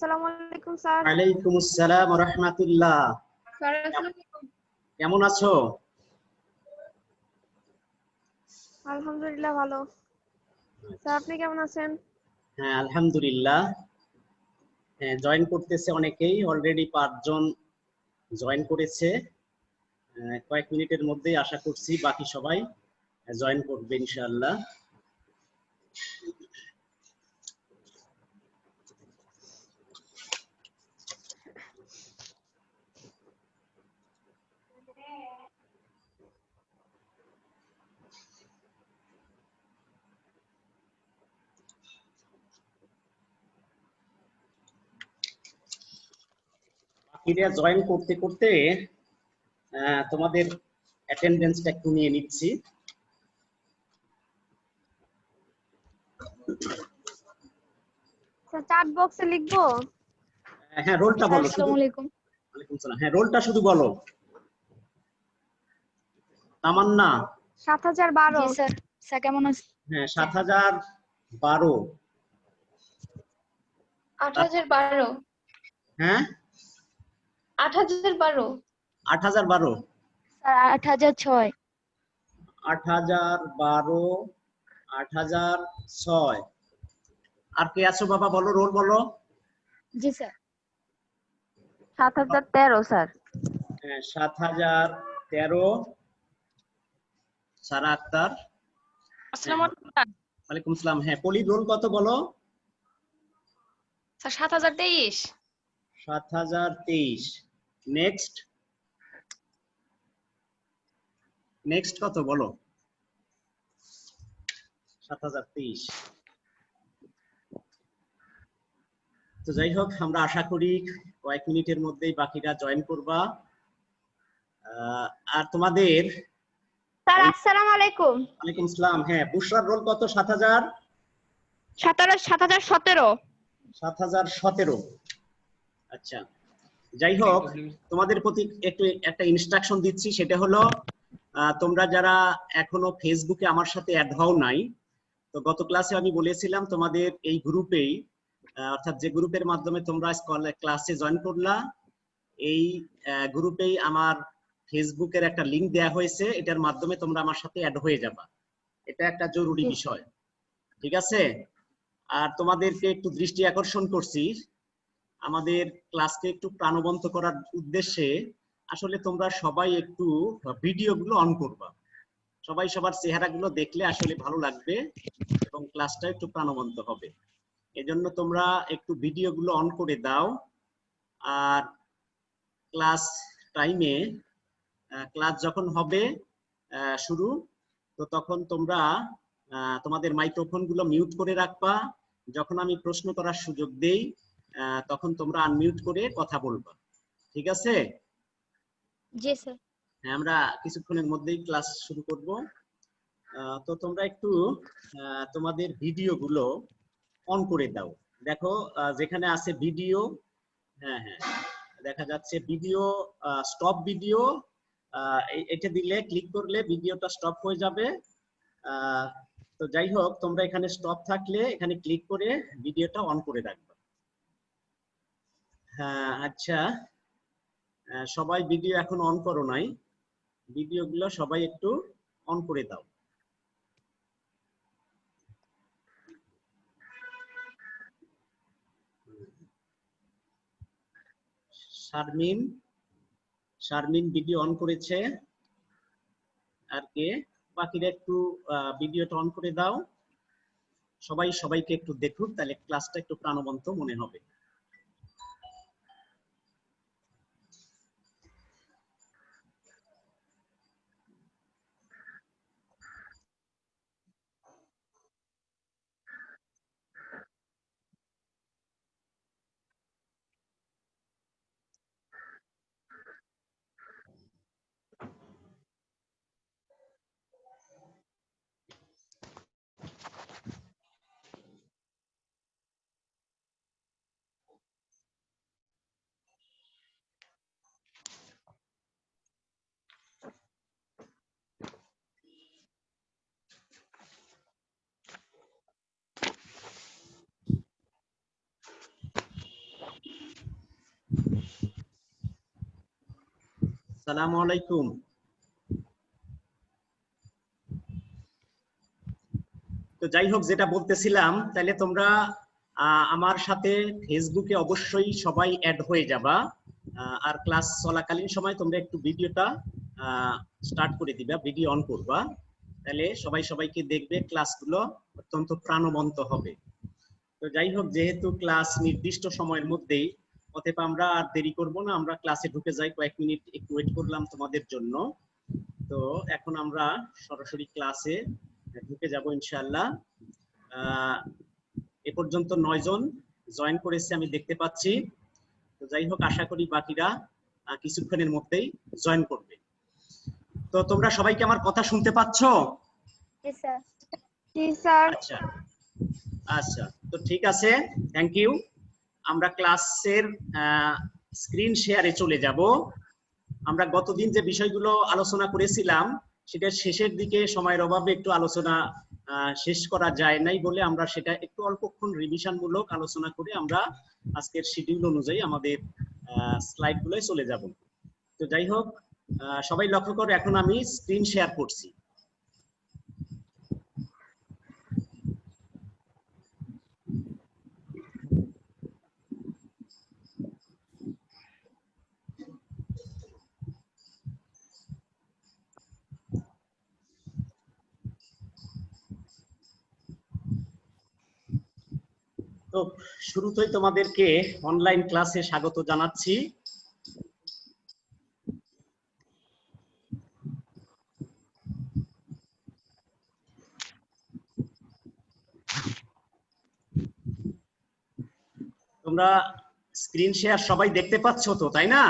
আসসালামু আলাইকুম স্যার। ওয়ালাইকুম আসসালাম ওয়া রাহমাতুল্লাহ। স্যার আসসালামু আলাইকুম। কেমন আছো? আলহামদুলিল্লাহ ভালো। স্যার আপনি কেমন আছেন? হ্যাঁ আলহামদুলিল্লাহ। হ্যাঁ জয়েন করতেছে অনেকেই, অলরেডি 5 জন জয়েন করেছে। কয়েক মিনিটের মধ্যেই আশা করছি বাকি সবাই জয়েন করবে ইনশাআল্লাহ। বাকিরা জয়েন করতে করতে তোমাদের অ্যাটেন্ডেন্সটা একটু নিয়ে নিচ্ছি। স্যার চ্যাট বক্সে লিখবো? হ্যাঁ রোলটা বলো শুধু। আসসালামু আলাইকুম। ওয়ালাইকুম সালাম। হ্যাঁ রোলটা শুধু বলো। তামান্না। 7012। জি স্যার। স্যার কেমন আছেন? হ্যাঁ 7012। 8012। হ্যাঁ 8012। 8012। স্যার 8006। 8012, 8006। আর কে আছো বাবা বলো, রোল বলো। জি স্যার। 7013 স্যার। হ্যাঁ 7013 সারা আক্তার। আসসালামু আলাইকুম স্যার। ওয়ালাইকুম সালাম। হ্যাঁ পলির রোল কত বলো। স্যার 7023। 7023। নেক্সট নেক্সট কত বলো। 7023। তো যাই হোক আমরা আশা করি কয়েক মিনিটের মধ্যেই বাকিরা জয়েন করবা। আর তোমাদের স্যার আসসালামু আলাইকুম। ওয়ালাইকুম আসসালাম। হ্যাঁ বুশরার রোল কত। 7000 7017। 7017। আচ্ছা যাই হোক তোমাদের প্রতি একটু একটা ইনস্ট্রাকশন দিচ্ছি, সেটা হলো তোমরা যারা এখনো ফেসবুকে আমার সাথে অ্যাড হও নাই, তো গত ক্লাসে আমি বলেছিলাম তোমাদের এই গ্রুপেই, অর্থাৎ যে গ্রুপের মাধ্যমে তোমরা ক্লাসে জয়েন করলা, এই গ্রুপেই আমার ফেসবুকের একটা লিংক দেয়া হয়েছে, এটার মাধ্যমে তোমরা আমার সাথে অ্যাড হয়ে যাবা। এটা একটা জরুরি বিষয়, ঠিক আছে? আর তোমাদেরকে একটু দৃষ্টি আকর্ষণ করছি, আমাদের ক্লাসকে একটু প্রাণবন্ত করার উদ্দেশ্যে আসলে তোমরা সবাই একটু ভিডিওগুলো অন করবা। সবাই সবার চেহারাগুলো দেখলে আসলে ভালো লাগবে এবং ক্লাসটা একটু প্রাণবন্ত হবে। এজন্য তোমরা একটু ভিডিওগুলো অন করে দাও। আর ক্লাস টাইমে ক্লাস যখন হবে শুরু, তো তখন তোমরা তোমাদের মাইক্রোফোনগুলো মিউট করে রাখবা। যখন আমি প্রশ্ন করার সুযোগ দেই তখন তোমরা আনমিউট করে কথা বলবা, ঠিক আছে? জি স্যার। হ্যাঁ আমরা কিছুক্ষণের মধ্যেই ক্লাস শুরু করব। তো তোমরা একটু তোমাদের ভিডিওগুলো অন করে দাও। দেখো যেখানে আছে ভিডিও, হ্যাঁ হ্যাঁ দেখা যাচ্ছে ভিডিও, স্টপ ভিডিও, এটা দিলে ক্লিক করলে ভিডিওটা স্টপ হয়ে যাবে। তো যাই হোক তোমরা এখানে স্টপ থাকলে এখানে ক্লিক করে ভিডিওটা অন করে রাখবে। হ্যাঁ আচ্ছা সবাই ভিডিও এখন অন করো নাই, ভিডিওগুলো সবাই একটু অন করে দাও। শারমিন, শারমিন ভিডিও অন করেছে। আর কে বাকিরা একটু ভিডিওটা অন করে দাও। সবাই সবাইকে একটু দেখুক, তাহলে ক্লাসটা একটু প্রাণবন্ত মনে হবে। আসসালামু আলাইকুম। তো যাই হোক, যেটা বলতেছিলাম, তাহলে তোমরা আমার সাথে ফেসবুকে অবশ্যই সবাই অ্যাড হয়ে যাবা। আর ক্লাস চলাকালীন সময় তোমরা একটু ভিডিওটা স্টার্ট করে দিবা, ভিডিও অন করবা, তাহলে সবাই সবাইকে দেখবে, ক্লাসগুলো অত্যন্ত প্রাণবন্ত হবে। তো যাই হোক, যেহেতু ক্লাস নির্দিষ্ট সময়ের মধ্যেই, অতএব আমরা আর দেরি করব না, আমরা ক্লাসে ঢুকে যাই। কয়েক মিনিট একটু ওয়েট করলাম তোমাদের জন্য। তো এখন আমরা সরাসরি ক্লাসে ঢুকে যাব ইনশাআল্লাহ। এ পর্যন্ত 9 জন জয়েন করেছে আমি দেখতে পাচ্ছি। তো যাই হোক, আশা করি বাকিরা কিছুক্ষণের মধ্যেই জয়েন করবে। তো তোমরা সবাইকে আমার কথা শুনতে পাচ্ছো? জি স্যার। জি স্যার। আচ্ছা আচ্ছা, তো ঠিক আছে, থ্যাংক ইউ। আমরা ক্লাসের স্ক্রিন শেয়ারে চলে যাব। আমরা গতদিন যে বিষয়গুলো আলোচনা করেছিলাম, সেটা শেষের দিকে সময়ের অভাবে একটু আলোচনা শেষ করা যায় নাই বলে আমরা সেটা একটু অল্পক্ষণ রিভিশন মূলক আলোচনা করে আমরা আজকের শিডিউল অনুযায়ী আমাদের স্লাইডগুলোয় চলে যাব। তো যাই হোক, সবাই লক্ষ্য করো, এখন আমি স্ক্রিন শেয়ার করছি। তো শুরুতেই তোমাদেরকে অনলাইন ক্লাসে স্বাগত জানাচ্ছি। তোমরা স্ক্রিন শেয়ার সবাই দেখতে পাচ্ছ তো, তাই না?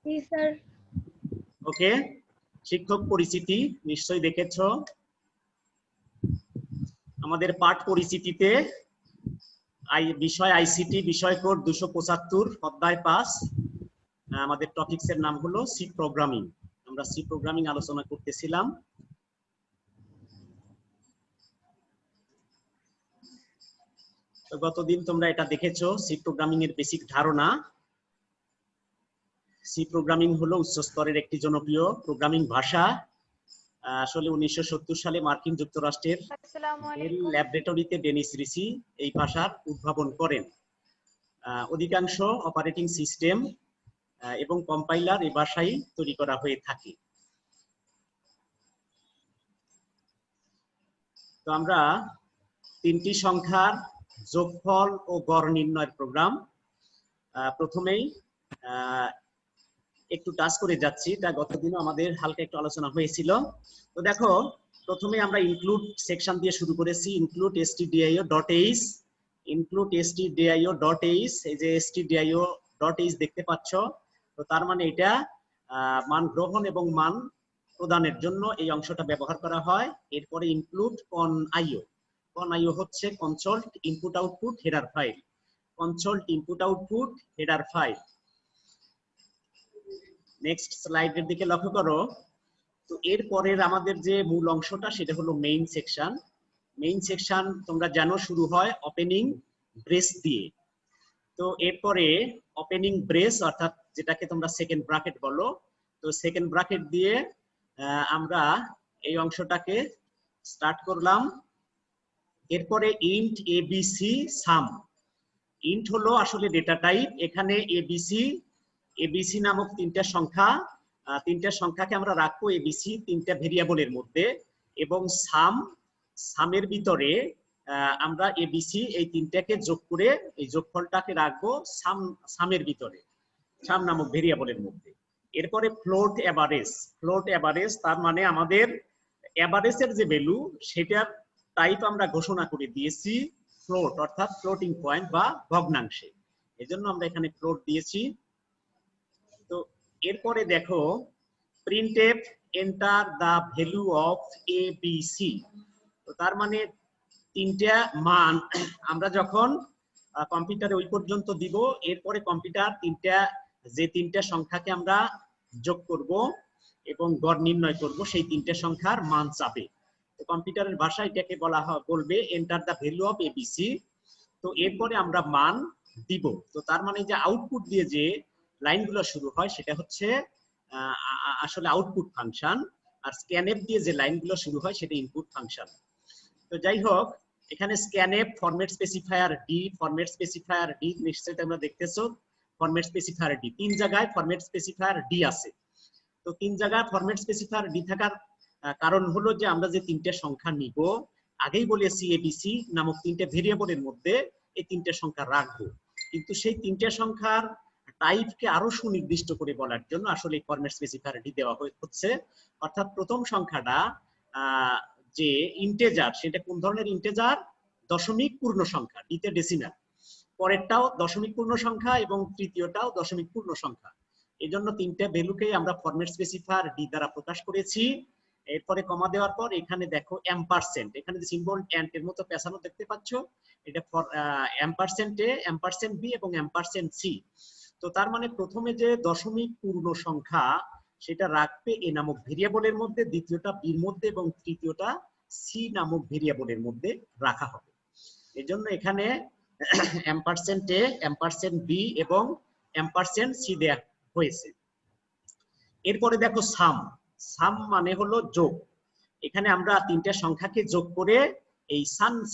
জি স্যার। ওকে, শিক্ষক পরিচিতি নিশ্চয়ই দেখেছো। আমাদের পাঠ পরিচিতিতে বিষয় আইসিটি, বিষয় কোড 275, অধ্যায় 5। আমাদের টপিকস এর নাম হলো সি প্রোগ্রামিং। আমরা সি প্রোগ্রামিং আলোচনা করতেছিলাম। তো গতদিন তোমরা এটা দেখেছো, সি প্রোগ্রামিং এর বেসিক ধারণা। সি প্রোগ্রামিং হলো উচ্চ স্তরের একটি জনপ্রিয় প্রোগ্রামিং ভাষা। আসলে 1970 সালে মার্কিন যুক্তরাষ্ট্রের বেল ল্যাবরেটরিতে ডেনিস রিসি এই ভাষার উদ্ভাবন করেন। অধিকাংশ অপারেটিং সিস্টেম এবং কম্পাইলার এই ভাষায় তৈরি করা হয়ে থাকে। তো আমরা 3টি সংখ্যার যোগফল ও গড় নির্ণয়ের প্রোগ্রাম প্রথমেই একটু টাচ করে যাচ্ছি। তা গতদিনও আমাদের হালকা একটু আলোচনা হয়েছিল। তো দেখো, প্রথমে আমরা ইনক্লুড সেকশন দিয়ে শুরু করেছি। ইনক্লুড stdio.h, ইনক্লুড stdio.h, এই যে stdio.h দেখতে পাচ্ছ। তো তার মানে এটা মান গ্রহণ এবং মান প্রদানের জন্য এই অংশটা ব্যবহার করা হয়। এরপরে ইনক্লুড conio, conio হচ্ছে console input output header file, console input output header file. Next স্লাইডের দিকে লক্ষ্য করো। তো এরপরের আমাদের যে মূল অংশটা, সেটা হলো মেইন সেকশন। মেইন সেকশন তোমরা জানো শুরু হয় ওপেনিং ব্রেস দিয়ে। তো এরপরে ওপেনিং ব্রেস, অর্থাৎ যেটাকে তোমরা সেকেন্ড ব্র্যাকেট বলো, তো সেকেন্ড ব্র্যাকেট দিয়ে আমরা এই অংশটাকে স্টার্ট করলাম। এরপরে ইন্ট এবিসি সাম। ইন্ট হলো আসলে ডেটা টাইপ। এখানে এবিসি নামক 3টা সংখ্যা, 3টা সংখ্যাকে আমরা রাখবো এবিসি 3টা ভেরিয়েবলের মধ্যে, এবং সামের ভিতরে আমরা এবিসি এই 3টাকে যোগ করে এই যোগফলটাকে রাখবো সামের ভিতরে, সাম নামক ভেরিয়েবলের মধ্যে। এরপরে ফ্লোট এভারেজ। ফ্লোট এভারেজ তার মানে আমাদের এভারেজের যে ভ্যালু, সেটার টাইপ আমরা ঘোষণা করে দিয়েছি ফ্লোট, অর্থাৎ ফ্লোটিং পয়েন্ট বা ভগ্নাংশে। এজন্য আমরা এখানে ফ্লোট দিয়েছি। তো এরপরে দেখো, printf enter the value of ABC. তো তার মানে 3টা মান আমরা যখন কম্পিউটারে ওই পর্যন্ত দিব, এরপরে কম্পিউটার যে 3টা সংখ্যাকে আমরা যোগ করব এবং গড় নির্ণয় করব, সেই 3টা সংখ্যার মান চাবে। তো কম্পিউটারের ভাষায় এটাকে বলবে enter the value of ABC. তো এরপরে আমরা মান দিব। তো তার মানে যে আউটপুট দিয়ে যে লাইনগুলো শুরু হয় সেটা হচ্ছে আসলে আউটপুট ফাংশন, আর স্ক্যানএফ দিয়ে যে লাইনগুলো শুরু হয় সেটা ইনপুট ফাংশন। তো যাই হোক, এখানে scanf, format specifier D, format specifier D নিশ্চয়ই তোমরা দেখতেছো, ফরম্যাট স্পেসিফায়ার ডি, তিন জায়গায় ফরম্যাট স্পেসিফায়ার ডি আছে। তো তিন জায়গায় ফরম্যাট স্পেসিফায়ার ডি থাকার কারণ হলো যে আমরা যে তিনটে সংখ্যা নিব, আগেই বলেছি এবিসি নামক তিনটে ভেরিয়েবলের মধ্যে এই তিনটে সংখ্যা রাখবো, কিন্তু সেই তিনটে সংখ্যার টাইপকে আরো সুনির্দিষ্ট করে বলার জন্য আসলে এই ফরম্যাট স্পেসিফায়ার ডি দেওয়া হচ্ছে। অর্থাৎ প্রথম সংখ্যাটা যে ইন্টেজার, সেটা কোন ধরনের ইন্টেজার? দশমিক পূর্ণ সংখ্যা, ডিতে ডেসিমাল। পরেরটাও দশমিক পূর্ণ সংখ্যা এবং তৃতীয়টাও দশমিক পূর্ণ সংখ্যা। এই জন্য তিনটে ভ্যালুকে আমরা ফরম্যাট স্পেসিফায়ার ডি দ্বারা প্রকাশ করেছি। এরপরে কমা দেওয়ার পর এখানে দেখো এম্পারসেন্ট, এখানে যে সিম্বল এন্ড এর মতো পেছানো দেখতে পাচ্ছ, এটা ফর এম্পারসেন্ট এ, এম্পারসেন্ট বি এবং এম্পারসেন্ট সি। তো তার মানে প্রথমে যে দশমিক পূর্ণ সংখ্যা সেটা রাখবে এ নামক ভেরিয়েবলের মধ্যে, দ্বিতীয়টা বির মধ্যে এবং তৃতীয়টা সি নামক ভেরিয়েবলের মধ্যে রাখা হবে। এজন্য এখানে এম্পারসেন্ট এ, এম্পারসেন্ট বি এবং এম্পারসেন্ট সি দেয়া হয়েছে। এরপরে দেখো সাম, সাম মানে হলো যোগ। এখানে আমরা তিনটে সংখ্যাকে যোগ করে এই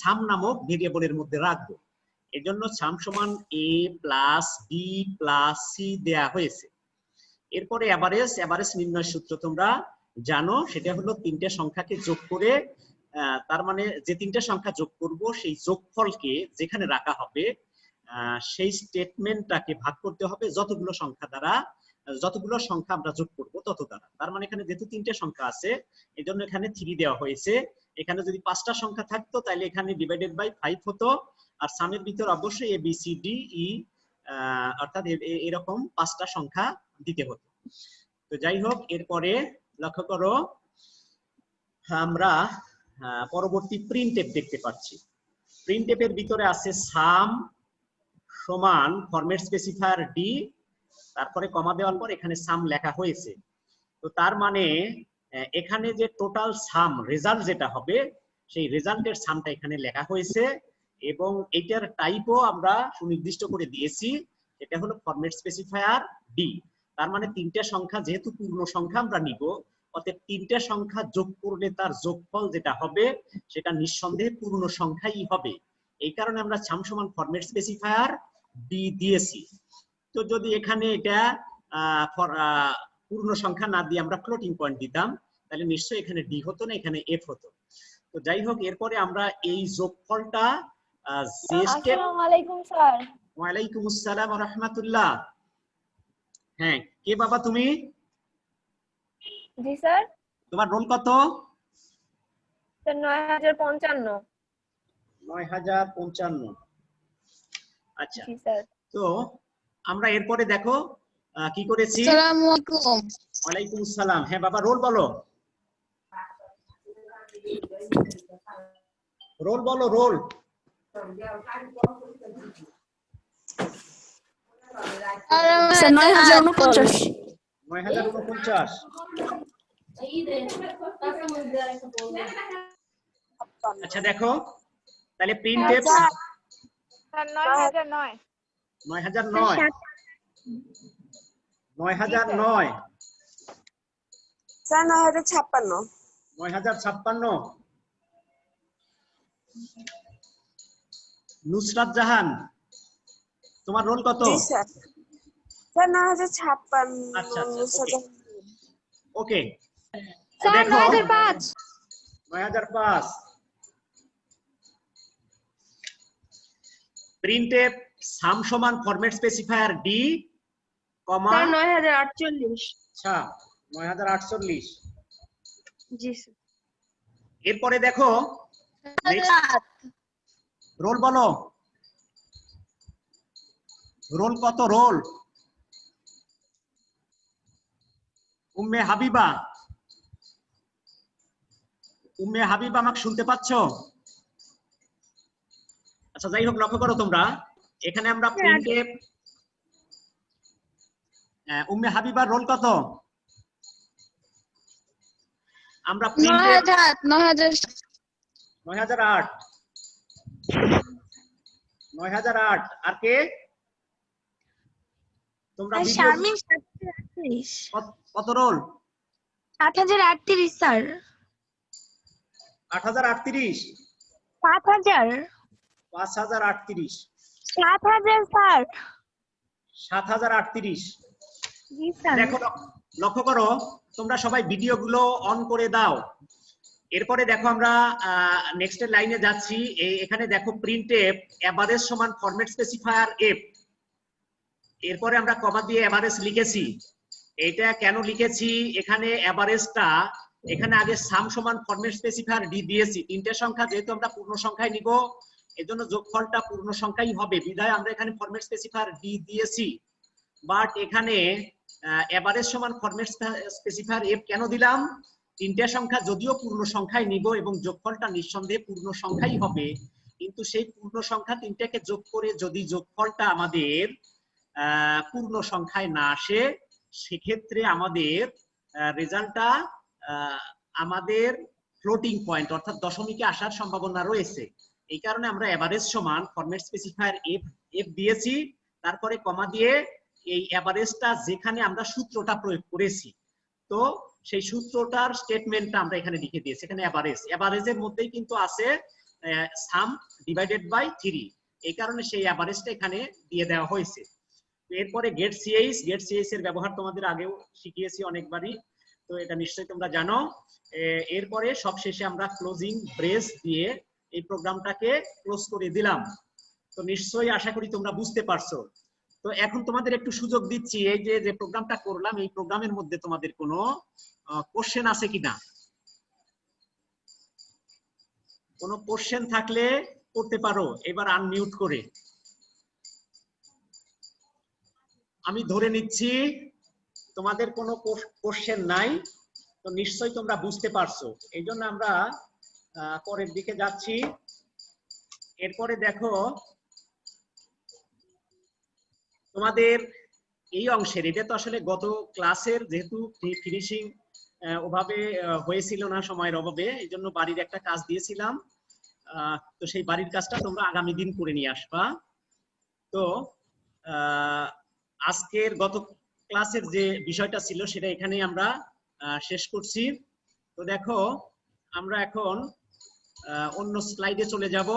সাম নামক ভেরিয়েবলের মধ্যে রাখবো। এজন্য সাম সমান এ প্লাস বি প্লাস সি দেয়া হয়েছে। এরপরে এভারেজ, এভারেজ নির্ণয় সূত্র তোমরা জানো, সেটা হলো তিনটে সংখ্যাকে যোগ করে, তার মানে যে তিনটে সংখ্যা যোগ করব সেই যোগফলকে যেখানে রাখা হবে সেই স্টেটমেন্টটাকে ভাগ করতে হবে যতগুলো সংখ্যা দ্বারা, যতগুলো সংখ্যা আমরা যোগ করব তত দ্বারা। তার মানে এখানে যেহেতু তিনটে সংখ্যা আছে এই জন্য এখানে 3 দেওয়া হয়েছে। এখানে যদি 5টা সংখ্যা থাকতো তাহলে এখানে ডিভাইডেড বাই 5 হতো, আর সামের ভিতর অবশ্যই A B C D E অর্থাৎ এরকম 5টা সংখ্যা দিতে হতো। তো যাই হোক, এরপরে লক্ষ্য করো আমরা পরবর্তী প্রিন্টএফ দেখতে পাচ্ছি। প্রিন্টএফের ভিতরে আছে সাম সমান ফরম্যাট স্পেসিফায়ার ডি, তারপরে কমা দেওয়ার পর এখানে সাম লেখা হয়েছে। তো তার মানে এখানে যে টোটাল সাম রেজাল্ট যেটা হবে সেই রেজাল্টের সামটা এখানে লেখা হয়েছে, এবং এটার টাইপও আমরা সুনির্দিষ্ট করে দিয়েছি, এটা হলো ফরম্যাট স্পেসিফায়ার ডি। তার মানে তিনটে সংখ্যা যেহেতু পূর্ণ সংখ্যা আমরা নিব, অতএব তিনটে সংখ্যা যোগ করলে তার যোগফল যেটা হবে সেটা নিঃসন্দেহে পূর্ণ সংখ্যাই হবে। এই কারণে আমরা সাম সমান ফরম্যাট স্পেসিফায়ার ডি দিয়েছি। তো যদি এখানে এটা পূর্ণ সংখ্যা না দিয়ে আমরা ফ্লোটিং পয়েন্ট দিতাম তাহলে নিশ্চয়ই এখানে ডি হতো না, এখানে এফ হতো। তো যাই হোক, এরপরে আমরা এই যোগফলটা যে স্টেপ। আসসালামু আলাইকুম স্যার। ওয়ালাইকুম আসসালাম ওয়া রাহমাতুল্লাহ। হ্যাঁ, কে বাবা তুমি? জি স্যার। তোমার রোল কত? স্যার 9055। 9055। আচ্ছা, জি স্যার। তো আমরা এরপরে দেখো কি করেছি। আসসালামু আলাইকুম। ওয়ালাইকুম আসসালাম। হ্যাঁ বাবা, রোল বলো, রোল বলো, রোল। 9049। 9049। আচ্ছা দেখো, তাহলে প্রিন্টএফ 9009। 9009, 9009, স্যার 9056। 9056। নুসরাত জাহান, তোমার রোল কত? জি স্যার। স্যার 9056। আচ্ছা আচ্ছা, ওকে। স্যার দেখো 9005। 9005। প্রিন্টএফ সাম সমান ফরম্যাট স্পেসিফায়ার ডি কমা। স্যার 9048। আচ্ছা, 9048। জি স্যার। এরপরে দেখো রোল বলো, রোল কত? রোল উম্মে হাবিবা, উম্মে হাবিবা আমাকে শুনতে পাচ্ছ? আচ্ছা যাই হোক, লক্ষ্য করো তোমরা, এখানে আমরা প্রিন্টএফ উম্মে হাবিবার রোল কত? আমরা প্রিন্টএফ 9008। 9008। আর কে? তোমরা স্যার ভিডিও শারমিন 7038 কত রোল? 8038 স্যার। 8038, 7000 5038, 7000 স্যার। 7038। জি স্যার। দেখো লক্ষ্য করো, তোমরা সবাই ভিডিওগুলো অন করে দাও। এরপরে দেখো আমরা নেক্সট লাইনে যাচ্ছি। এখানে দেখো প্রিন্ট এফ এভারেজ সমান ফরম্যাট স্পেসিফায়ার এফ। এরপরে আমরা কমা দিয়ে এভারেজ লিখেছি। এটা কেন লিখেছি? এখানে এভারেজটা, এখানে আগে সাম সমান ফরম্যাট স্পেসিফায়ার ডি দিয়েছি। তিনটে সংখ্যা যেহেতু আমরা পূর্ণ সংখ্যায় নিব, এজন্য যোগফলটা পূর্ণ সংখ্যাই হবে, বিধায় আমরা এখানে ফরম্যাট স্পেসিফায়ার ডি দিয়েছি। বাট এখানে এভারেজ সমান ফরম্যাট স্পেসিফায়ার এফ কেন দিলাম? তিনটে সংখ্যা যদিও পূর্ণ সংখ্যায় নিব এবং যোগফলটা নিঃসন্দেহে পূর্ণ সংখ্যাই হবে, কিন্তু সেই পূর্ণ সংখ্যা তিনটাকে যোগ করে যদি যোগফলটা আমাদের পূর্ণ সংখ্যায় না আসে, সেক্ষেত্রে আমাদের রেজাল্টটা আমাদের ফ্লোটিং পয়েন্ট অর্থাৎ দশমিকে আসার সম্ভাবনা রয়েছে। এই কারণে আমরা এভারেজ সমান ফরম্যাট স্পেসিফায়ার এফ দিয়েছি, তারপরে কমা দিয়ে এই এভারেজটা যেখানে আমরা সূত্রটা প্রয়োগ করেছি, তো সেই সূত্রটার স্টেটমেন্টটা আমরা এখানে লিখে দিয়েছি। এখানে এভারেজের মধ্যেই কিন্তু আছে সাম ডিভাইডেড বাই 3, এই কারণে সেই এভারেজটা এখানে দিয়ে দেওয়া হয়েছে। এরপরে গেট সিএইচ এর ব্যবহার তোমাদের আগেও শিখিয়েছি অনেকবারই, তো এটা নিশ্চয়ই তোমরা জানো। এরপরে সবশেষে আমরা ক্লোজিং ব্রেস দিয়ে এই প্রোগ্রামটাকে ক্লোজ করে দিলাম। তো নিশ্চয়ই আশা করি তোমরা বুঝতে পারছো। তো এখন তোমাদের একটু সুযোগ দিচ্ছি, এই যে প্রোগ্রামটা করলাম, এই প্রোগ্রামের মধ্যে তোমাদের কোনো কোশ্চেন আছে কিনা? কোনো কোশ্চেন থাকলে করতে পারো এবার আনমিউট করে। আমি ধরে নিচ্ছি তোমাদের কোনো কোশ্চেন নাই, তো নিশ্চয়ই তোমরা বুঝতে পারছো। এই জন্য আমরা পরের দিকে যাচ্ছি। এরপরে দেখো তোমাদের এই অংশের, এটা তো আসলে গত ক্লাসের যেহেতু ফিনিশিং ওভাবে হয়েছিল না সময়ের অভাবে, এই জন্য বাড়ির একটা কাজ দিয়েছিলাম, তো সেই বাড়ির কাজটা তোমরা আগামী দিন করে নিয়ে আসবা। তো আজকের গত ক্লাসের যে বিষয়টা ছিল সেটা এখানেই আমরা শেষ করছি। তো দেখো আমরা এখন অন্য স্লাইডে চলে যাব।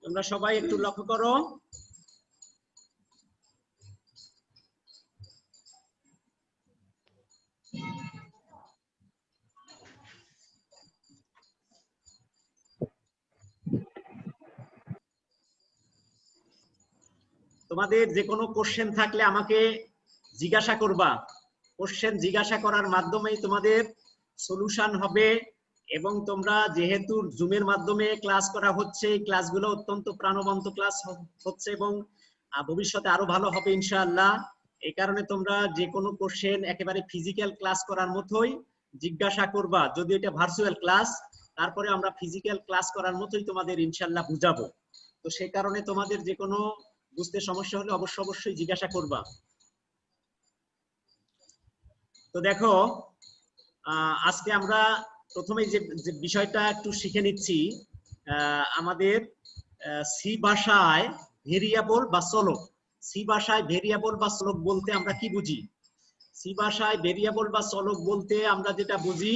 তোমরা সবাই একটু লক্ষ্য করো। তোমাদের যে কোনো কোশ্চেন থাকলে আমাকে জিজ্ঞাসা করবা। কোশ্চেন জিজ্ঞাসা করার মাধ্যমেই তোমাদের সলিউশন হবে, এবং তোমরা যেহেতু জুমের মাধ্যমে ক্লাস করা হচ্ছে, এই ক্লাসগুলো অত্যন্ত প্রাণবন্ত ক্লাস হচ্ছে এবং ভবিষ্যতে আরো ভালো হবে ইনশাআল্লাহ। এই কারণে তোমরা যে কোনো কোশ্চেন একেবারে ফিজিক্যাল ক্লাস করার মতোই জিজ্ঞাসা করবা। যদি এটা ভার্চুয়াল ক্লাস, তারপরে আমরা ফিজিক্যাল ক্লাস করার মতোই তোমাদের ইনশাআল্লাহ বুঝাবো। তো সেই কারণে তোমাদের যে কোনো বুঝতে সমস্যা হলে অবশ্যই জিজ্ঞাসা করবা। তো দেখো আজকে আমরা প্রথমে যে বিষয়টা একটু শিখে নিচ্ছি, আমাদের সি ভাষায় ভেরিয়েবল বা চলক। সি ভাষায় ভেরিয়েবল বা চলক বলতে আমরা কি বুঝি? সি ভাষায় ভেরিয়েবল বা চলক বলতে আমরা যেটা বুঝি,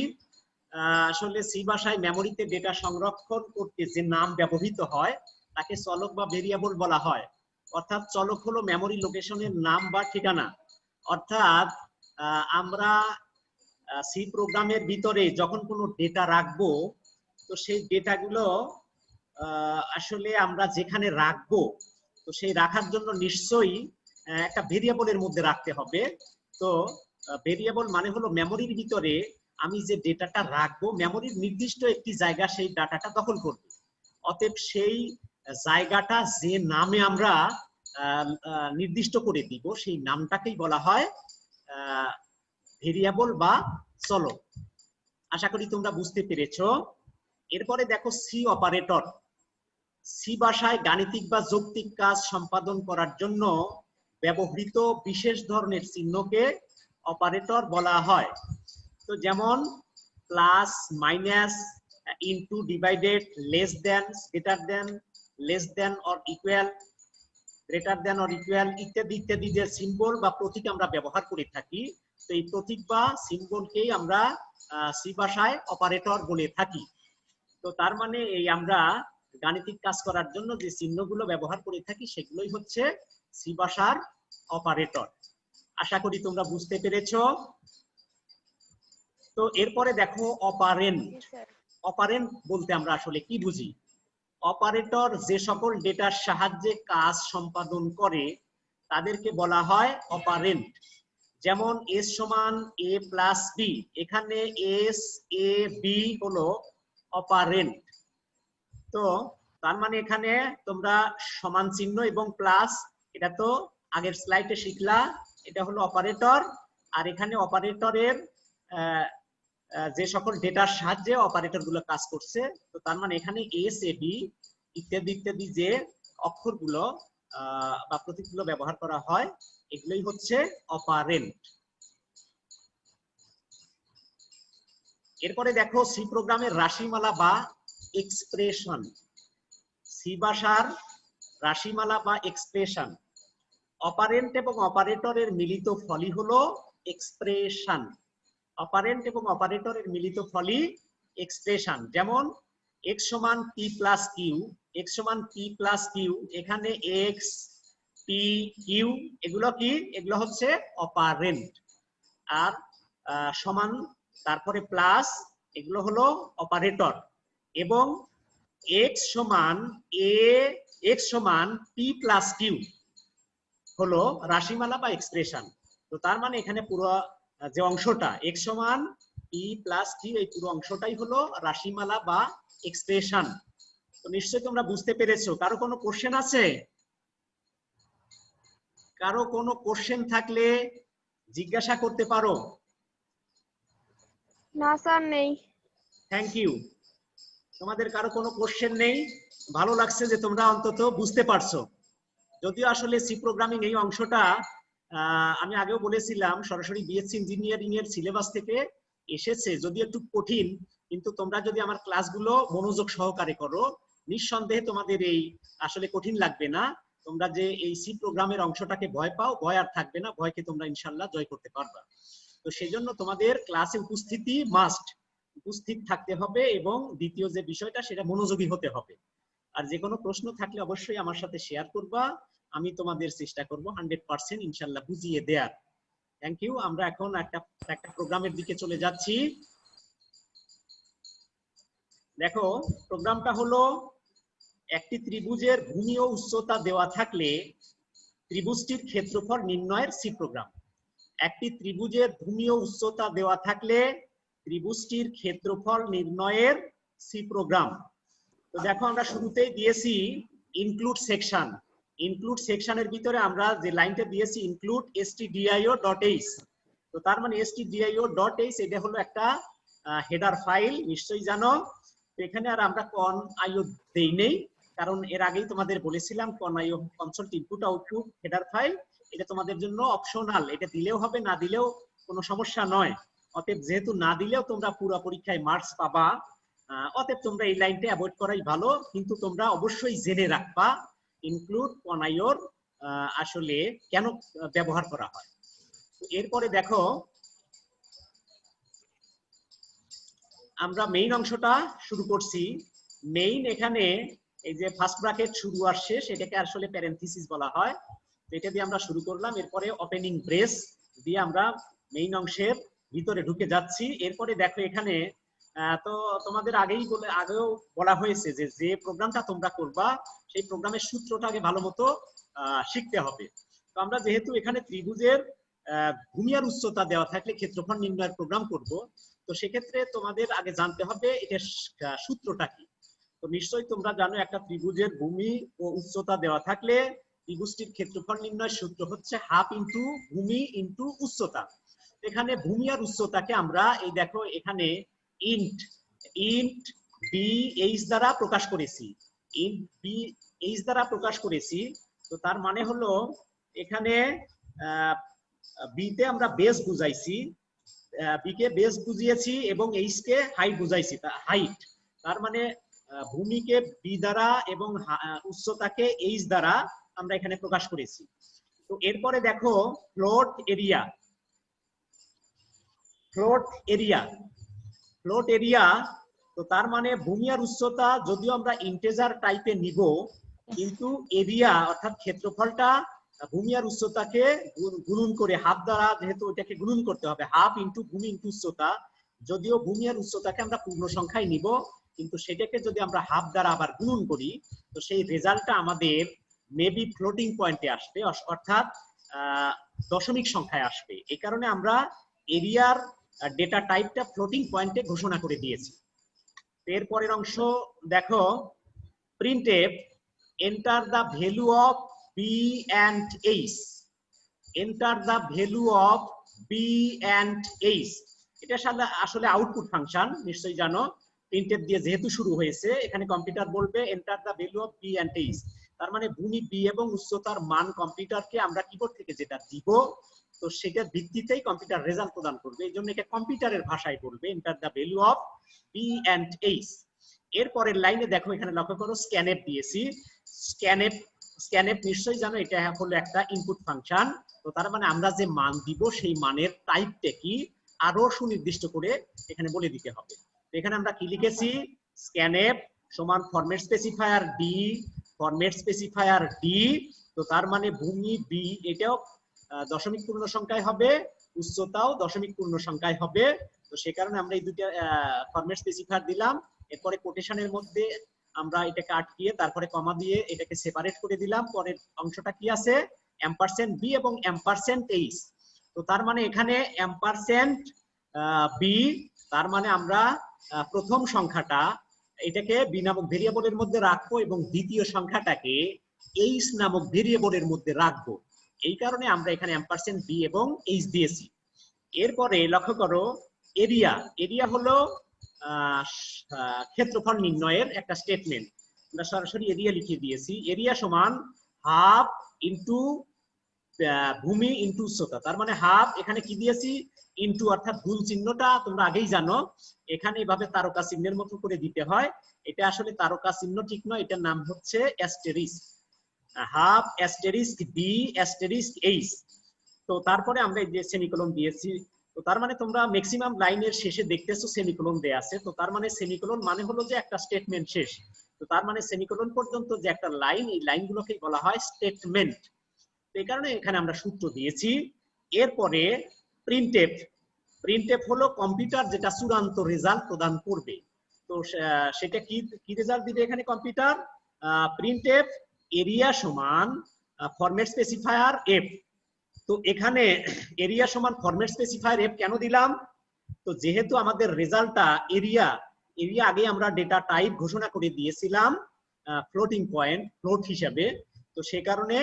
আসলে সি ভাষায় মেমোরিতে ডেটা সংরক্ষণ করতে যে নাম ব্যবহৃত হয় তাকে চলক বা ভেরিয়েবল বলা হয়। অর্থাৎ চলক হলো মেমোরি লোকেশনের নাম বা ঠিকানা। অর্থাৎ আমরা সি প্রোগ্রামের ভিতরে যখন কোনো ডেটা রাখবো, তো সেই ডেটাগুলো আসলে আমরা যেখানে রাখবো, তো সেই রাখার জন্য নিশ্চয়ই একটা ভেরিয়েবলের মধ্যে রাখতে হবে। তো ভেরিয়েবল মানে হলো মেমোরির ভিতরে আমি যে ডেটাটা রাখবো, মেমোরির নির্দিষ্ট একটি জায়গা সেই ডাটাটা দখল করবে। অতএব সেই জায়গাটা যে নামে আমরা নির্দিষ্ট করে দিব, সেই নামটাকেই বলা হয় ভেরিয়েবল বা চলক। আশা করি তোমরা বুঝতে পেরেছো। এরপরে দেখো সি অপারেটর। সি ভাষায় গাণিতিক বা যৌক্তিক কাজ সম্পাদন করার জন্য ব্যবহৃত বিশেষ ধরনের চিহ্নকে অপারেটর বলা হয়। তো যেমন plus, minus, into, divided, less than, greater than, less than or equal, greater than or equal ইত্যাদি ইত্যাদি যে সিম্বল বা প্রতীক আমরা ব্যবহার করে থাকি, তো এই প্রতীক বা সিম্বলকেই আমরা সি ভাষায় অপারেটর বলে থাকি। তো তার মানে এই আমরা গাণিতিক কাজ করার জন্য যে চিহ্নগুলো ব্যবহার করে থাকি সেগুলোই হচ্ছে সি ভাষার অপারেটর। আশা করি তোমরা বুঝতে পেরেছো। তো এরপরে দেখো অপারেন্ট। জি স্যার। অপারেন্ট বলতে আমরা আসলে কি বুঝি? অপারেটর যে সকল ডেটার সাহায্যে কাজ সম্পাদন করে তাদেরকে বলা হয় অপারেন্ট। যেমন এস সমান এ প্লাস বি, এখানে এস এ বি হলো অপারেন্ট। তো তার মানে এখানে তোমরা সমান চিহ্ন এবং প্লাস, এটা তো আগের স্লাইডে শিখলা, এটা হলো অপারেটর। আর এখানে অপারেটরের যে সকল ডেটার সাহায্যে অপারেটর গুলো কাজ করছে, তো তার মানে এখানে এস এ বি ইত্যাদি ইত্যাদি যে অক্ষরগুলো বা প্রতীকগুলো ব্যবহার করা হয় এগুলোই হচ্ছে অপারেন্ট। এরপরে দেখো সি প্রোগ্রামের রাশিমালা বা এক্সপ্রেশন। সি ভাষার রাশিমালা বা এক্সপ্রেশন। অপারেন্ট এবং অপারেটরের মিলিত ফলই হলো এক্সপ্রেশন। অপারেন্ট এবং অপারেটরের মিলিত ফলই এক্সপ্রেশন। যেমন এক্স সমান পি প্লাস কিউ, এক্স সমান পি প্লাস কিউ, এখানে এক্স পি কিউ এগুলো কি? এগুলো হচ্ছে অপারেন্ট। আর সমান তারপরে প্লাস এগুলো হলো অপারেটর। এবং এক্স সমান এ, এক্স সমান পি প্লাস কিউ হলো রাশিমালা বা এক্সপ্রেশন। তো তার মানে এখানে পুরো যে অংশটা এক্স সমান পি প্লাস কিউ, এই পুরো অংশটাই হলো রাশিমালা বা এক্সপ্রেশন। তো নিশ্চয়ই তোমরা বুঝতে পেরেছো। কারো কোনো কোশ্চেন আছে? কারো কোনো কোশ্চেন থাকলে জিজ্ঞাসা করতে পারো। না স্যার, নেই। Thank you. তোমাদের কারো কোনো কোশ্চেন নেই, ভালো লাগছে যে তোমরা অন্তত বুঝতে পারছো। যদিও আসলে সি প্রোগ্রামিং এই অংশটা আমি আগেও বলেছিলাম সরাসরি বিএসসি ইঞ্জিনিয়ারিং এর সিলেবাস থেকে এসেছে, যদিও একটু কঠিন, কিন্তু তোমরা যদি আমার ক্লাসগুলো মনোযোগ সহকারে করো নিঃসন্দেহে তোমাদের এই আসলে কঠিন লাগবে না। তোমরা যে এই সি প্রোগ্রামের অংশটাকে ভয় পাও, ভয় আর থাকবে না, ভয়কে তোমরা ইনশাল্লাহ জয় করতে পারবা। তো সেজন্য তোমাদের ক্লাসে উপস্থিতি মাস্ট, উপস্থিত থাকতে হবে এবং দ্বিতীয় যে বিষয়টা সেটা মনোযোগী হতে হবে। আর যে কোনো প্রশ্ন থাকলে অবশ্যই আমার সাথে শেয়ার করবা, আমি তোমাদের চেষ্টা করব 100% ইনশাল্লাহ বুঝিয়ে দেয়ার। Thank you. আমরা এখন একটা প্রোগ্রামের দিকে চলে যাচ্ছি। দেখো প্রোগ্রামটা হলো একটি ত্রিভুজের ভূমি ও উচ্চতা দেওয়া থাকলে ত্রিভুজটির ক্ষেত্রফল নির্ণয়ের সি প্রোগ্রাম। একটি ত্রিভুজের ভূমি ও উচ্চতা দেওয়া থাকলে ত্রিভুজটির ক্ষেত্রফল নির্ণয়ের সি প্রোগ্রাম। তো দেখো আমরা শুরুতেই দিয়েছি ইনক্লুড সেকশন। ইনক্লুড সেকশনের ভিতরে আমরা যে লাইনটা দিয়েছি ইনক্লুড stdio.h, তো তার মানে stdio.h এটা হলো একটা হেডার ফাইল, নিশ্চয়ই জানো। তো এখানে আর আমরা কন আইও দেই নেই, কারণ এর আগেই তোমাদের বলেছিলাম conio console input output header file এটা তোমাদের জন্য অপশনাল, এটা দিলেও হবে না দিলেও কোনো সমস্যা নয়। অতএব যেহেতু না দিলেও তোমরা পুরো পরীক্ষায় মার্কস পাবা, অতএব তোমরা এই লাইনটা অ্যাভয়েড করাই ভালো। কিন্তু তোমরা অবশ্যই জেনে রাখবা ইনক্লুড কনাইওর আসলে কেন ব্যবহার করা হয়। এরপরে দেখো আমরা মেইন অংশটা শুরু করছি। মেইন এখানে এই যে ফার্স্ট ব্র্যাকেট শুরু আর শেষ এটাকে আসলে প্যারেনথিসিস বলা হয়। এটা দিয়ে আমরা শুরু করলাম, এরপরে ওপেনিং ব্রেস দিয়ে আমরা মেইন অংশের ভিতরে ঢুকে যাচ্ছি। এরপরে দেখো এখানে তো তোমাদের আগেও বলা হয়েছে যে যে প্রোগ্রামটা তোমরা করবা সেই প্রোগ্রামের সূত্রটা আগে ভালো মতো শিখতে হবে। তো আমরা যেহেতু এখানে ত্রিভুজের ভূমি আর উচ্চতা দেওয়া থাকলে ক্ষেত্রফল নির্ণয়ের প্রোগ্রাম করব, তো সেক্ষেত্রে তোমাদের আগে জানতে হবে এটার সূত্রটা কি। তো নিশ্চয়ই তোমরা জানো একটা ত্রিভুজের ভূমি ও উচ্চতা দেওয়া থাকলে ত্রিভুজটির ক্ষেত্রফল নির্ণয়ের সূত্র হচ্ছে হাফ ইন্টু ভূমি ইন্টু উচ্চতা। এখানে ভূমি আর উচ্চতাকে আমরা এই দেখো এখানে ইন্ট বি এইচ দ্বারা প্রকাশ করেছি, ইন্ট বি এইচ দ্বারা প্রকাশ করেছি। তো তার মানে হলো এখানে বি তে আমরা বেস বুঝাইছি, বি কে বেস বুঝিয়েছি এবং এইচ কে হাইট বুঝাইছি, হাইট। তার মানে ভূমিকে বি দ্বারা এবং উচ্চতাকে এইচ দ্বারা আমরা এখানে প্রকাশ করেছি। তো এরপরে দেখো ফ্লোট এরিয়া। ফ্লোট এরিয়া তো তার মানে ভূমি আর উচ্চতা যদিও আমরা ইন্টিজার টাইপে নিব, কিন্তু এরিয়া অর্থাৎ ক্ষেত্রফলটা ভূমি আর উচ্চতাকে গুণন করে হাফ দ্বারা, যেহেতু এটাকে গুণন করতে হবে, হাফ ইন্টু ভূমি ইন্টু উচ্চতা। যদিও ভূমি আর উচ্চতাকে আমরা পূর্ণ সংখ্যায় নিব, কিন্তু সেটাকে যদি আমরা হাফ দ্বারা আবার গুণন করি, তো সেই রেজাল্টটা আমাদের মেবি ফ্লোটিং পয়েন্টে আসবে, অর্থাৎ দশমিক সংখ্যায় আসবে। এই কারণে আমরা এরিয়ার ডেটা টাইপটা ফ্লোটিং পয়েন্টে ঘোষণা করে দিয়েছি। এরপরের অংশ দেখো, printf enter the value of B and H. Enter the value of B and H, এটা আসলে আউটপুট ফাংশন, নিশ্চয়ই জানো। প্রিন্টএফ দিয়ে যেহেতু শুরু হয়েছে, এখানে কম্পিউটার বলবে enter the value of B and H. তার মানে ভূমি বি এবং উচ্চতার মান কম্পিউটারকে আমরা কিবোর্ড থেকে যেটা দিব, তো সেটার ভিত্তিতেই কম্পিউটার রেজাল্ট প্রদান করবে। এই জন্য এটা কম্পিউটারের ভাষায় বলবে enter the value of B and H. এরপরের লাইনে দেখো, এখানে লক্ষ্য করো স্ক্যানএফ দিয়েছি। স্ক্যানএফ নিশ্চয়ই জানো, এটা হলো একটা ইনপুট ফাংশন। তো তার মানে আমরা যে মান দিব সেই মানের টাইপটা কি আরো সুনির্দিষ্ট করে এখানে বলে দিতে হবে। তো এখানে আমরা কি লিখেছি, স্ক্যানএফ সমান format specifier D, format specifier D. তো তার মানে ভূমি বি এটাও দশমিক পূর্ণ সংখ্যায় হবে, উচ্চতাও দশমিক পূর্ণ সংখ্যায় হবে। তো সে কারণে আমরা এই দুইটা ফরম্যাট স্পেসিফায়ার দিলাম। এরপরে কোটেশনের মধ্যে আমরা এটাকে আটকিয়ে তারপরে কমা দিয়ে এটাকে সেপারেট করে দিলাম। পরের অংশটা কি আছে, এম্পারসেন্ট বি এবং এম্পারসেন্ট এইচ। তো তার মানে এখানে এম্পারসেন্ট বি, তার মানে আমরা প্রথম সংখ্যাটা এটাকে বি নামক ভেরিয়েবলের মধ্যে রাখবো এবং দ্বিতীয় সংখ্যাটাকে এইচ নামক ভেরিয়েবলের মধ্যে রাখবো। এই কারণে আমরা এখানে এম্পারসেন্ট বি এবং এইচ দিয়েছি। এরপরে লক্ষ্য করো এরিয়া। এরিয়া হলো ক্ষেত্রফল নির্ণয়ের একটা স্টেটমেন্ট। আমরা সরাসরি এরিয়া লিখে দিয়েছি। এরিয়া সমান হাফ ইন্টু ভূমি ইন্টু উচ্চতা। তার মানে হাফ, এখানে কি দিয়েছি ইন্টু, অর্থাৎ গুণ চিহ্নটা তোমরা আগেই জানো, এখানে এভাবে তারকা চিহ্নের মতো করে দিতে হয়। এটা আসলে তারকা চিহ্ন ঠিক নয়, এটার নাম হচ্ছে asterisk. Half asterisk B asterisk H. তো তারপরে আমরা এই যে সেমিকোলন দিয়েছি। তো তার মানে তোমরা ম্যাক্সিমাম লাইনের শেষে দেখতেছো সেমিকোলন দেয়া আছে। তো তার মানে সেমিকোলন মানে হলো যে একটা স্টেটমেন্ট শেষ। তো তার মানে সেমিকোলন পর্যন্ত যে একটা লাইন, এই লাইনগুলোকেই বলা হয় স্টেটমেন্ট। তো এই কারণে এখানে আমরা সূত্র দিয়েছি। এরপরে প্রিন্টএফ। প্রিন্টএফ হলো কম্পিউটার যেটা চূড়ান্ত রেজাল্ট প্রদান করবে। তো সেটা কি রেজাল্ট দিবে এখানে কম্পিউটার, প্রিন্টএফ এরিয়া সমান ফরম্যাট স্পেসিফায়ার এফ। তো এখানে এরিয়া সমান ফরম্যাট স্পেসিফায়ার এফ কেন দিলাম, তো যেহেতু আমাদের রেজাল্টটা এরিয়া আগে আমরা ডেটা টাইপ ঘোষণা করে দিয়েছিলাম ফ্লোটিং পয়েন্ট, ফ্লোট হিসাবে। তো সে কারণে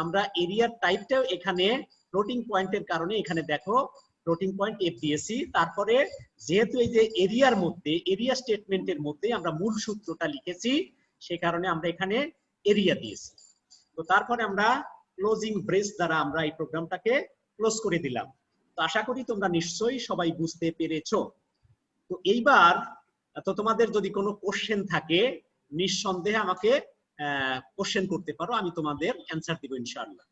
আমরা এরিয়ার টাইপটাও এখানে ফ্লোটিং পয়েন্টের কারণে এখানে দেখো ফ্লোটিং পয়েন্ট এফ দিয়েছি। তারপরে যেহেতু এই যে এরিয়ার মধ্যে, এরিয়া স্টেটমেন্টের মধ্যে আমরা মূল সূত্রটা লিখেছি, সে কারণে আমরা এখানে এরিয়া দিয়েছি। তো তারপরে আমরা ক্লোজিং ব্রেস দ্বারা আমরা এই প্রোগ্রামটাকে ক্লোজ করে দিলাম। তো আশা করি তোমরা নিশ্চয়ই সবাই বুঝতে পেরেছো। তো এইবার তো তোমাদের যদি কোনো কোশ্চেন থাকে নিঃসন্দেহে আমাকে কোশ্চেন করতে পারো, আমি তোমাদের অ্যানসার দিব ইনশাআল্লাহ।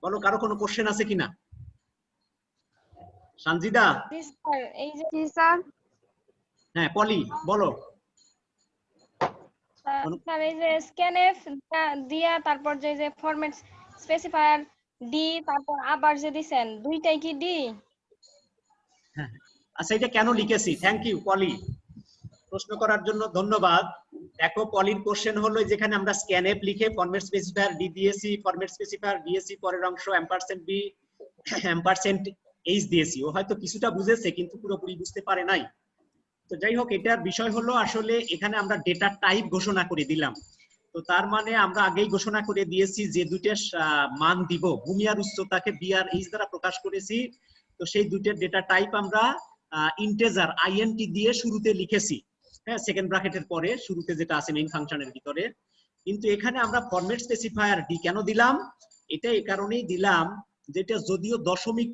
বলো কারো কোনো কোশ্চেন আছে কিনা? সঞ্জিদা? জি স্যার, এই যে জি স্যার। হ্যাঁ পলি বলো। স্যার এই যে স্ক্যানএফ দিয়া তারপর যে ফরম্যাট স্পেসিফায়ার ডি, তারপর আবার যে দিছেন দুইটাই কি ডি? আচ্ছা এটা কেন লিখেছি, থ্যাংক ইউ পলি, প্রশ্ন করার জন্য ধন্যবাদ। দেখো পলির কোশ্চেন হলো যেখানে আমরা স্ক্যানএফ লিখে ফরম্যাট স্পেসিফায়ার ডি দিয়েছি, ফরম্যাট স্পেসিফায়ার দিয়েছি, পরের অংশ এম্পারসেন্ট বি এম্পারসেন্ট এইচ দিয়েছি। ও হয়তো কিছুটা বুঝেছে কিন্তু পুরোপুরি বুঝতে পারে নাই। তো যাই হোক, এটার বিষয় হলো আসলে এখানে আমরা ডেটা টাইপ ঘোষণা করে দিলাম। তো তার মানে আমরা আগেই ঘোষণা করে দিয়েছি যে দুইটা মান দিব, ভূমি আর উচ্চতাকে বি আর এইচ দ্বারা প্রকাশ করেছি। তো সেই দুইটার ডেটা টাইপ আমরা ইন্টিজার আইএনটি দিয়ে শুরুতে লিখেছি, হ্যাঁ সেকেন্ড ব্র্যাকেটের পরে শুরুতে যেটা আছে মেইন ফাংশনের ভিতরে। কিন্তু এখানে আমরা ফরম্যাট স্পেসিফায়ার ডি কেন দিলাম, এটা এই কারণেই দিলাম যেটা যদিও দশমিক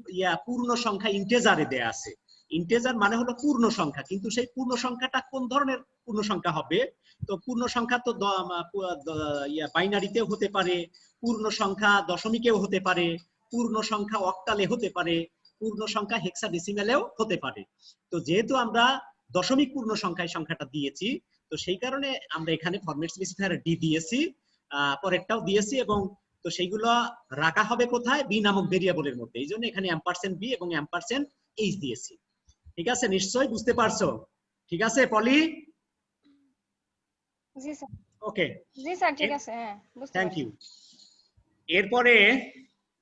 পূর্ণ সংখ্যা ইন্টিজারে দেয়া আছে, ইন্টিজার মানে হলো পূর্ণ সংখ্যা, কিন্তু সেই পূর্ণ সংখ্যাটা কোন ধরনের পূর্ণ সংখ্যা হবে? তো পূর্ণ সংখ্যা তো বাইনারিতেও হতে পারে, পূর্ণ সংখ্যা দশমিকেও হতে পারে, পূর্ণ সংখ্যা অক্টালে হতে পারে, পূর্ণ সংখ্যা হেক্সাডেসিমেলেও হতে পারে। তো যেহেতু আমরা দশমিক পূর্ণ সংখ্যায় সংখ্যাটা দিয়েছি, তো সেই কারণে আমরা এখানে ফরম্যাট স্পেসিফায়ার ডি দিয়েছি, পরেরটাও দিয়েছি, এবং তো সেইগুলো রাখা হবে কোথায়? বি নামক ভেরিয়েবলের মধ্যে। এই জন্য এখানে %b এবং %h দিয়েছি। ঠিক আছে, নিশ্চয়ই বুঝতে পারছো? ঠিক আছে পলি? জি স্যার। ওকে, জি স্যার, ঠিক আছে, হ্যাঁ বুঝতে থ্যাংক পারছি। ইউ। এরপরে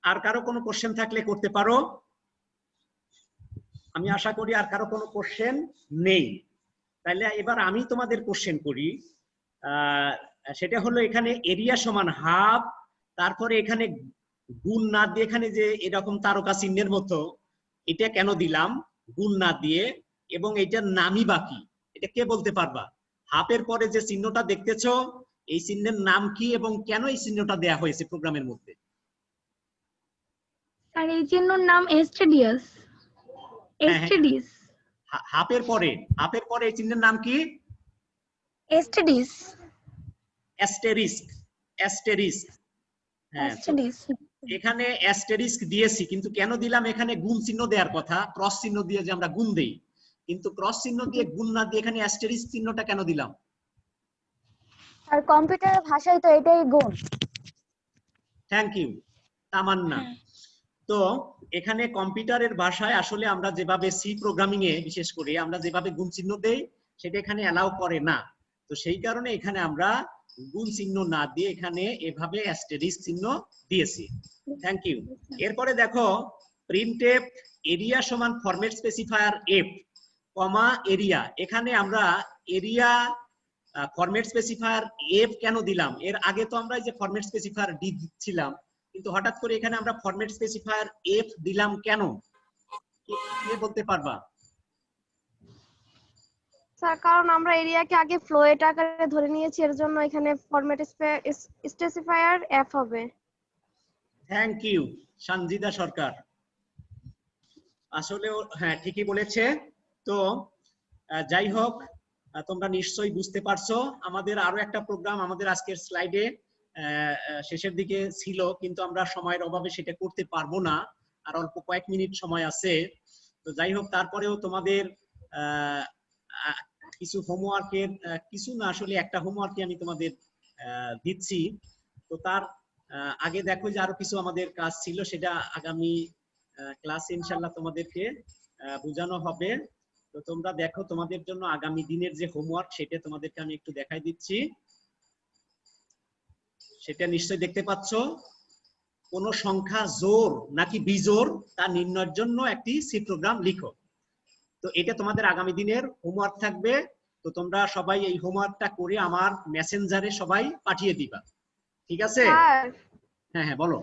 আর কারো কোনো কোশ্চেন থাকলে করতে পারো। আমি আশা করি আর কারো কোনো কোশ্চেন নেই। তাহলে এবার আমি তোমাদের কোশ্চেন করি। সেটা হলো এখানে এরিয়া সমান হাফ, তারপরে এখানে গুণ না দিয়ে এখানে যে এরকম তারকা চিহ্নের মতো, এটা কেন দিলাম গুণ না দিয়ে? এবং এটার নামই বাকি, এটা কে বলতে পারবা? হাফের পরে যে চিহ্নটা দেখতেছো, এই চিহ্নের নাম কি এবং কেন এই চিহ্নটা দেয়া হয়েছে প্রোগ্রামের মধ্যে? আর এই চিহ্নর নাম এস্টেডিয়াস। এস্টেডিস। হাফের পরে এই চিহ্নের নাম কি? এস্টেডিস। অ্যাস্টেরিস্ক। অ্যাস্টেরিস্ক, হ্যাঁ। এস্টেডিস। এখানে অ্যাস্টেরিস্ক দিয়েছি, কিন্তু কেন দিলাম? এখানে গুণ চিহ্ন দেওয়ার কথা, ক্রস চিহ্ন দিয়ে যে আমরা গুণ দেই, কিন্তু ক্রস চিহ্ন দিয়ে গুণ না দিয়ে এখানে অ্যাস্টেরিস্ক চিহ্নটা কেন দিলাম? আর কম্পিউটারের ভাষায় তো এটাই গুণ। থ্যাংক ইউ তামান্না। তো এখানে কম্পিউটারের ভাষায় আসলে আমরা যেভাবে সি প্রোগ্রামিং এ বিশেষ করে আমরা যেভাবে গুণ চিহ্ন দেই, সেটা এখানে অ্যালাউ করে না। তো সেই কারণে এখানে আমরা গুণ চিহ্ন না দিয়ে এখানে এভাবে অ্যাস্টেরিস্ক চিহ্ন দিয়েছি। Thank you. এরপরে দেখো প্রিন্টএফ এরিয়া সমান format specifier F comma area. এখানে আমরা এরিয়া ফরম্যাট স্পেসিফায়ার এফ কেন দিলাম? এর আগে তো আমরা এই যে ফরম্যাট স্পেসিফায়ার ডি দিচ্ছিলাম, কিন্তু হঠাৎ করে এখানে আমরা ফরম্যাট স্পেসিফায়ার এফ দিলাম কেন? কে বলতে পারবা? স্যার কারণ আমরা এরিয়াকে আগে ফ্লোয়েট আকারে ধরে নিয়েছি, এর জন্য এখানে ফরম্যাট স্পেসিফায়ার এফ হবে। থ্যাংক ইউ সঞ্জিদা সরকার। আসলে হ্যাঁ ঠিকই বলেছে। তো যাই হোক, তোমরা নিশ্চয়ই বুঝতে পারছো। আমাদের আরো একটা প্রোগ্রাম আমাদের আজকের স্লাইডে শেষের দিকে ছিল, কিন্তু আমরা সময়ের অভাবে সেটা করতে পারবো না, আর অল্প কয়েক মিনিট সময় আছে। তো যাই হোক, তারপরেও তোমাদের কিছু হোমওয়ার্কের, কিছু না আসলে একটা হোমওয়ার্কই আমি তোমাদের দিচ্ছি। তো তার আগে দেখো যে আরো কিছু আমাদের কাজ ছিল, সেটা আগামী ক্লাসে ইনশাআল্লাহ তোমাদেরকে বোঝানো হবে। তো তোমরা দেখো তোমাদের জন্য আগামী দিনের যে হোমওয়ার্ক, সেটা তোমাদেরকে আমি একটু দেখাই দিচ্ছি। সেটা নিশ্চয়ই দেখতে পাচ্ছ। কোন সংখ্যা জোড় নাকি বিজোড় তা নির্ণয়ের জন্য একটি সি প্রোগ্রাম লিখো। তো এটা তোমাদের আগামী দিনের হোমওয়ার্ক থাকবে। তো তোমরা সবাই এই হোমওয়ার্কটা করে আমার মেসেঞ্জারে সবাই পাঠিয়ে দিবা, ঠিক আছে? স্যার হ্যাঁ হ্যাঁ বলো।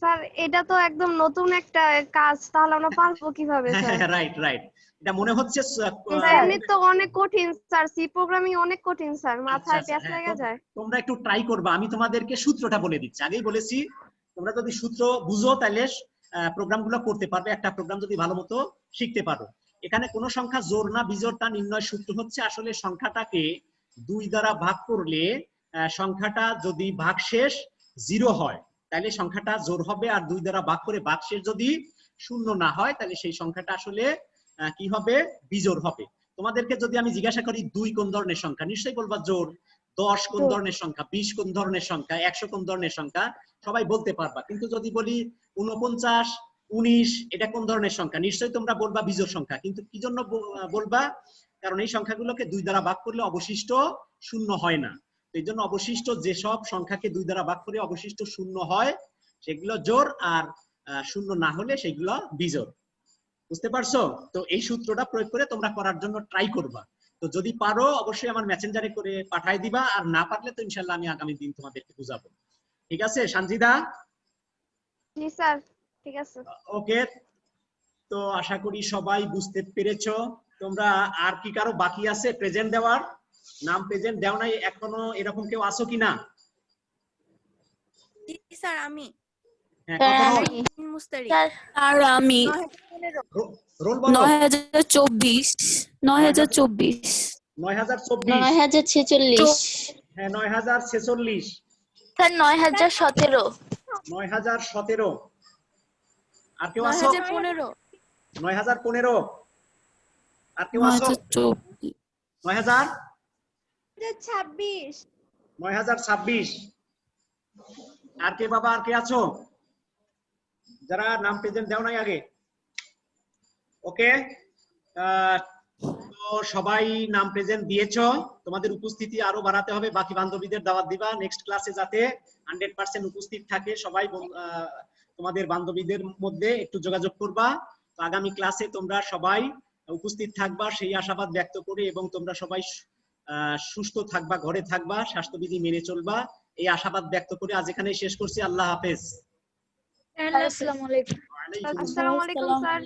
স্যার এটা তো একদম নতুন একটা কাজ, তাহলে আমরা পারবো কিভাবে স্যার? হ্যাঁ রাইট রাইট, এটা মনে হচ্ছে স্যার এমনি তো অনেক কঠিন স্যার, সি প্রোগ্রামিং অনেক কঠিন স্যার, মাথায় প্যাঁচ লেগে যায়। তোমরা একটু ট্রাই করবা। আমি তোমাদেরকে সূত্রটা বলে দিচ্ছি, আগেই বলেছি। তোমরা যদি সূত্র বুঝো তাহলে প্রোগ্রামগুলো করতে পারবে, একটা প্রোগ্রাম যদি ভালো মতো শিখতে পারো। এখানে কোন সংখ্যা জোড় না বিজোড় তা নির্ণয় সূত্র হচ্ছে, আসলে সংখ্যাটাকে 2 দ্বারা ভাগ করলে সংখ্যাটা যদি ভাগশেষ 0 হয় তাহলে সংখ্যাটা জোড় হবে, আর 2 দ্বারা ভাগ করে ভাগশেষ যদি 0 না হয় তাহলে সেই সংখ্যাটা আসলে কি হবে? বিজোড় হবে। তোমাদেরকে যদি আমি জিজ্ঞাসা করি 2 কোন ধরনের সংখ্যা, নিশ্চয়ই বলবা জোড়। 10 কোন ধরনের সংখ্যা, 20 কোন ধরনের সংখ্যা, 100 কোন ধরনের সংখ্যা, সবাই বলতে পারবা। কিন্তু যদি বলি 49, 19 এটা কোন ধরনের সংখ্যা, নিশ্চয়ই তোমরা বলবা বিজোড় সংখ্যা। কিন্তু কি জন্য বলবা? কারণ এই সংখ্যাগুলোকে 2 দ্বারা ভাগ করলে অবশিষ্ট 0 হয় না। এই জন্য অবশিষ্ট যেসব সংখ্যাকে 2 দ্বারা ভাগ করে অবশিষ্ট 0 হয় সেগুলো জোড়, আর 0 না হলে সেগুলো বিজোড়। বুঝতে পারছো? তো এই সূত্রটা প্রয়োগ করে তোমরা করার জন্য ট্রাই করবা। তো যদি পারো অবশ্যই আমার মেসেঞ্জারে করে পাঠাই দিবা, আর না পারলে তো ইনশাআল্লাহ আমি আগামী দিন তোমাদেরকে বুঝাবো। ঠিক আছে সঞ্জিদা? জি স্যার, ঠিক আছে। ওকে, তো আশা করি সবাই বুঝতে পেরেছো। তোমরা আর কি কারো বাকি আছে প্রেজেন্ট দেওয়ার? নাম প্রেজেন্ট দেও নাই এখনো, এরকম কেউ আছো কিনা? জি স্যার, আমি। হ্যাঁ কত রোল? মুস্তারি আর আমি রোল বলো। 9024 9024 9024। 9046 হ্যাঁ 9046। স্যার 9017 9017। আর কেউ আছো? 9015 9015। আর কেউ আছো? 9000 26 9026। আর কে বাবা, আর কে আছো যারা নাম প্রেজেন্ট দাও নাই আগে? ওকে, তো সবাই নাম প্রেজেন্ট দিয়েছো। তোমাদের উপস্থিতি আরো বাড়াতে হবে, বাকি বান্ধবীদের দাওয়াত দিবা নেক্সট ক্লাসে যাতে 100% উপস্থিত থাকে সবাই। তোমাদের বান্ধবীদের মধ্যে একটু যোগাযোগ করবা। তো আগামী ক্লাসে তোমরা সবাই উপস্থিত থাকবা সেই আশাবাদ ব্যক্ত করে, এবং তোমরা সবাই সুস্থ থাকবা, ঘরে থাকবা, স্বাস্থ্যবিধি মেনে চলবা, এই আশাবাদ ব্যক্ত করে আজ এখানেই শেষ করছি। আল্লাহ হাফেজ। আসসালামু আলাইকুম। আসসালামু আলাইকুম স্যার।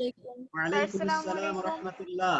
ওয়া আলাইকুম আসসালাম ওয়া রাহমাতুল্লাহ।